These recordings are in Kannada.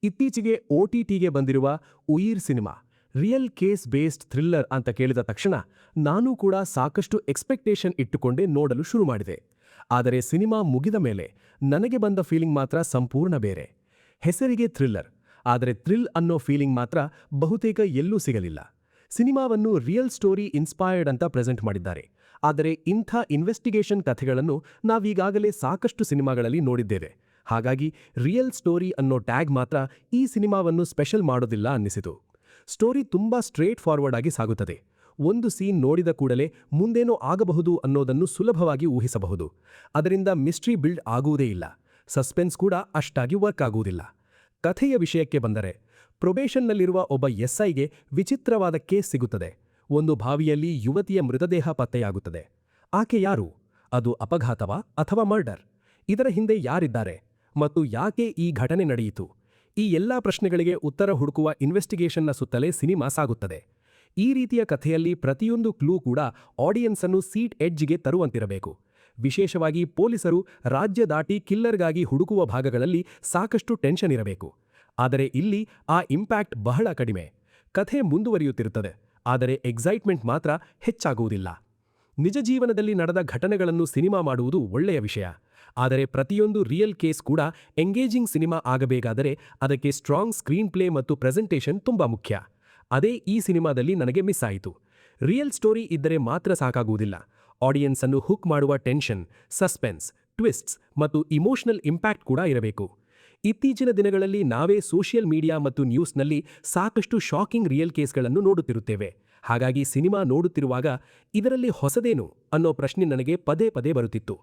ಇತ್ತೀಚೆಗೆ OTTಗೆ ಬಂದಿರುವ Uyir cinema real case based thriller ಅಂತ ಕೇಳಿದ ತಕ್ಷಣ ನಾನೂ ಕೂಡ ಸಾಕಷ್ಟು ಎಕ್ಸ್ಪೆಕ್ಟೇಷನ್ ಇಟ್ಟುಕೊಂಡೇ ನೋಡಲು ಶುರು ಮಾಡಿದೆ. ಆದರೆ ಸಿನಿಮಾ ಮುಗಿದ ಮೇಲೆ ನನಗೆ ಬಂದ ಫೀಲಿಂಗ್ ಮಾತ್ರ ಸಂಪೂರ್ಣ ಬೇರೆ. ಹೆಸರಿಗೆ ಥ್ರಿಲ್ಲರ್, ಆದರೆ ಥ್ರಿಲ್ ಅನ್ನೋ ಫೀಲಿಂಗ್ ಮಾತ್ರ ಬಹುತೇಕ ಎಲ್ಲೂ ಸಿಗಲಿಲ್ಲ. ಸಿನಿಮಾವನ್ನು ರಿಯಲ್ ಸ್ಟೋರಿ ಇನ್ಸ್ಪೈರ್ಡ್ ಅಂತ ಪ್ರೆಸೆಂಟ್ ಮಾಡಿದ್ದಾರೆ. ಆದರೆ ಇಂಥ ಇನ್ವೆಸ್ಟಿಗೇಷನ್ ಕಥೆಗಳನ್ನು ನಾವೀಗಾಗಲೇ ಸಾಕಷ್ಟು ಸಿನಿಮಾಗಳಲ್ಲಿ ನೋಡಿದ್ದೇವೆ. ಹಾಗಾಗಿ ರಿಯಲ್ ಸ್ಟೋರಿ ಅನ್ನೋ ಟ್ಯಾಗ್ ಮಾತ್ರ ಈ ಸಿನಿಮಾವನ್ನು ಸ್ಪೆಷಲ್ ಮಾಡೋದಿಲ್ಲ ಅನ್ನಿಸಿತು. ಸ್ಟೋರಿ ತುಂಬಾ ಸ್ಟ್ರೇಟ್ ಫಾರ್ವರ್ಡ್ ಆಗಿ ಸಾಗುತ್ತದೆ. ಒಂದು ಸೀನ್ ನೋಡಿದ ಕೂಡಲೇ ಮುಂದೇನೋ ಆಗಬಹುದು ಅನ್ನೋದನ್ನು ಸುಲಭವಾಗಿ ಊಹಿಸಬಹುದು. ಅದರಿಂದ ಮಿಸ್ಟ್ರಿ ಬಿಲ್ಡ್ ಆಗುವುದೇ ಇಲ್ಲ. ಸಸ್ಪೆನ್ಸ್ ಕೂಡ ಅಷ್ಟಾಗಿ ವರ್ಕ್ ಆಗುವುದಿಲ್ಲ. ಕಥೆಯ ವಿಷಯಕ್ಕೆ ಬಂದರೆ, ಪ್ರೊಬೇಷನ್ನಲ್ಲಿರುವ ಒಬ್ಬ SIಗೆ ವಿಚಿತ್ರವಾದ ಕೇಸ್ ಸಿಗುತ್ತದೆ. ಒಂದು ಬಾವಿಯಲ್ಲಿ ಯುವತಿಯ ಮೃತದೇಹ ಪತ್ತೆಯಾಗುತ್ತದೆ. ಆಕೆ ಯಾರು? ಅದು ಅಪಘಾತವಾ ಅಥವಾ ಮರ್ಡರ್? ಇದರ ಹಿಂದೆ ಯಾರಿದ್ದಾರೆ ಮತ್ತು ಯಾಕೆ ಈ ಘಟನೆ ನಡೆಯಿತು? ಈ ಎಲ್ಲಾ ಪ್ರಶ್ನೆಗಳಿಗೆ ಉತ್ತರ ಹುಡುಕುವ ಇನ್ವೆಸ್ಟಿಗೇಷನ್ನ ಸುತ್ತಲೇ ಸಿನಿಮಾ ಸಾಗುತ್ತದೆ. ಈ ರೀತಿಯ ಕಥೆಯಲ್ಲಿ ಪ್ರತಿಯೊಂದು ಕ್ಲೂ ಕೂಡ ಆಡಿಯನ್ಸ್ ಅನ್ನು ಸೀಟ್ ಎಡ್ಜ್ಗೆ ತರುವಂತಿರಬೇಕು. ವಿಶೇಷವಾಗಿ ಪೊಲೀಸರು ರಾಜ್ಯ ದಾಟಿ ಕಿಲ್ಲರ್ಗಾಗಿ ಹುಡುಕುವ ಭಾಗಗಳಲ್ಲಿ ಸಾಕಷ್ಟು ಟೆನ್ಷನ್ ಇರಬೇಕು. ಆದರೆ ಇಲ್ಲಿ ಆ ಇಂಪ್ಯಾಕ್ಟ್ ಬಹಳ ಕಡಿಮೆ. ಕಥೆ ಮುಂದುವರಿಯುತ್ತಿರುತ್ತದೆ, ಆದರೆ ಎಕ್ಸೈಟ್ಮೆಂಟ್ ಮಾತ್ರ ಹೆಚ್ಚಾಗುವುದಿಲ್ಲ. ನಿಜ ಜೀವನದಲ್ಲಿ ನಡೆದ ಘಟನೆಗಳನ್ನು ಸಿನಿಮಾ ಮಾಡುವುದು ಒಳ್ಳೆಯ ವಿಷಯ. ಆದರೆ ಪ್ರತಿಯೊಂದು ರಿಯಲ್ ಕೇಸ್ ಕೂಡ ಎಂಗೇಜಿಂಗ್ ಸಿನಿಮಾ ಆಗಬೇಕಾದರೆ ಅದಕ್ಕೆ ಸ್ಟ್ರಾಂಗ್ ಸ್ಕ್ರೀನ್ ಪ್ಲೇ ಮತ್ತು ಪ್ರೆಸೆಂಟೇಷನ್ ತುಂಬಾ ಮುಖ್ಯ. ಅದೇ ಈ ಸಿನಿಮಾದಲ್ಲಿ ನನಗೆ ಮಿಸ್ ಆಯಿತು. ರಿಯಲ್ ಸ್ಟೋರಿ ಇದ್ದರೆ ಮಾತ್ರ ಸಾಕಾಗುವುದಿಲ್ಲ. ಆಡಿಯನ್ಸ್ ಅನ್ನು ಹುಕ್ ಮಾಡುವ ಟೆನ್ಷನ್, ಸಸ್ಪೆನ್ಸ್, ಟ್ವಿಸ್ಟ್ಸ್ ಮತ್ತು ಇಮೋಷನಲ್ ಇಂಪ್ಯಾಕ್ಟ್ ಕೂಡ ಇರಬೇಕು. ಇತ್ತೀಚಿನ ದಿನಗಳಲ್ಲಿ ನಾವೇ ಸೋಷಿಯಲ್ ಮೀಡಿಯಾ ಮತ್ತು ನ್ಯೂಸ್ನಲ್ಲಿ ಸಾಕಷ್ಟು ಶಾಕಿಂಗ್ ರಿಯಲ್ ಕೇಸ್ಗಳನ್ನು ನೋಡುತ್ತಿರುತ್ತೇವೆ. ಹಾಗಾಗಿ ಸಿನಿಮಾ ನೋಡುತ್ತಿರುವಾಗ ಇದರಲ್ಲಿ ಹೊಸದೇನು ಅನ್ನೋ ಪ್ರಶ್ನೆ ನನಗೆ ಪದೇ ಪದೇ ಬರುತ್ತಿತ್ತು.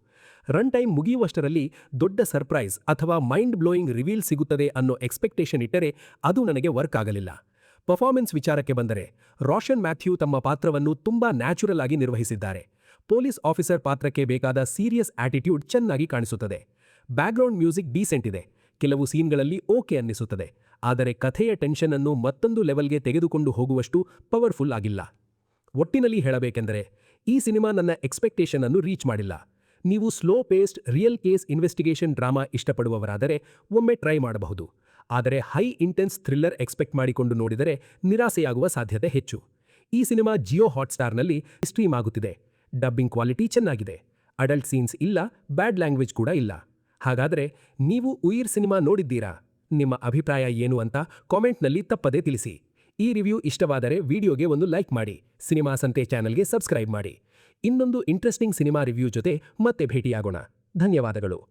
ರನ್ ಟೈಮ್ ಮುಗಿಯುವಷ್ಟರಲ್ಲಿ ದೊಡ್ಡ ಸರ್ಪ್ರೈಸ್ ಅಥವಾ ಮೈಂಡ್ ಬ್ಲೋಯಿಂಗ್ ರಿವೀಲ್ ಸಿಗುತ್ತದೆ ಅನ್ನೋ ಎಕ್ಸ್ಪೆಕ್ಟೇಷನ್ ಇಟ್ಟರೆ ಅದು ನನಗೆ ವರ್ಕ್ ಆಗಲಿಲ್ಲ. ಪರ್ಫಾರ್ಮೆನ್ಸ್ ವಿಚಾರಕ್ಕೆ ಬಂದರೆ, ರೋಷನ್ ಮ್ಯಾಥ್ಯೂ ತಮ್ಮ ಪಾತ್ರವನ್ನು ತುಂಬಾ ನ್ಯಾಚುರಲ್ ಆಗಿ ನಿರ್ವಹಿಸಿದ್ದಾರೆ. ಪೊಲೀಸ್ ಆಫೀಸರ್ ಪಾತ್ರಕ್ಕೆ ಬೇಕಾದ ಸೀರಿಯಸ್ ಆಟಿಟ್ಯೂಡ್ ಚೆನ್ನಾಗಿ ಕಾಣಿಸುತ್ತದೆ. ಬ್ಯಾಕ್ಗ್ರೌಂಡ್ ಮ್ಯೂಸಿಕ್ ಡೀಸೆಂಟ್ ಇದೆ. ಕೆಲವು ಸೀನ್ಗಳಲ್ಲಿ ಓಕೆ ಅನ್ನಿಸುತ್ತದೆ. ಆದರೆ ಕಥೆಯ ಟೆನ್ಷನ್ ಅನ್ನು ಮತ್ತೊಂದು ಲೆವೆಲ್ಗೆ ತೆಗೆದುಕೊಂಡು ಹೋಗುವಷ್ಟು ಪವರ್ಫುಲ್ ಆಗಿಲ್ಲ. ಒಟ್ಟಿನಲ್ಲಿ ಹೇಳಬೇಕೆಂದರೆ ಈ ಸಿನಿಮಾ ನನ್ನ ಎಕ್ಸ್ಪೆಕ್ಟೇಷನ್ ಅನ್ನು ರೀಚ್ ಮಾಡಿಲ್ಲ. ನೀವು slow paced real case investigation drama ಇಷ್ಟಪಡುವವರಾದರೆ ಒಮ್ಮೆ ಟ್ರೈ ಮಾಡಬಹುದು. ಆದರೆ ಹೈ ಇಂಟೆನ್ಸ್ ಥ್ರಿಲ್ಲರ್ ಎಕ್ಸ್ಪೆಕ್ಟ್ ಮಾಡಿಕೊಂಡು ನೋಡಿದರೆ ನಿರಾಸೆಯಾಗುವ ಸಾಧ್ಯತೆ ಹೆಚ್ಚು. ಈ ಸಿನಿಮಾ ಜಿಯೋ ಹಾಟ್‌ಸ್ಟಾರ್ನಲ್ಲಿ ಸ್ಟ್ರೀಮ್ ಆಗುತ್ತಿದೆ. ಡಬ್ಬಿಂಗ್ ಕ್ವಾಲಿಟಿ ಚೆನ್ನಾಗಿದೆ. ಅಡಲ್ಟ್ ಸೀನ್ಸ್ ಇಲ್ಲ, ಬ್ಯಾಡ್ ಲ್ಯಾಂಗ್ವೇಜ್ ಕೂಡ ಇಲ್ಲ. ಹಾಗಾದರೆ ನೀವು ಉಯಿರ್ ಸಿನಿಮಾ ನೋಡಿದ್ದೀರಾ? ನಿಮ್ಮ ಅಭಿಪ್ರಾಯ ಏನು ಅಂತ ಕಾಮೆಂಟ್ನಲ್ಲಿ ತಪ್ಪದೇ ತಿಳಿಸಿ. ಈ ರಿವ್ಯೂ ಇಷ್ಟವಾದರೆ ವಿಡಿಯೋಗೆ ಒಂದು ಲೈಕ್ ಮಾಡಿ. ಸಿನಿಮಾ ಸಂತೆ ಚಾನೆಲ್ಗೆ ಸಬ್ಸ್ಕ್ರೈಬ್ ಮಾಡಿ. ಇನ್ನೊಂದು ಇಂಟ್ರೆಸ್ಟಿಂಗ್ ಸಿನಿಮಾ ರಿವ್ಯೂ ಜೊತೆ ಮತ್ತೆ ಭೇಟಿಯಾಗೋಣ. ಧನ್ಯವಾದಗಳು.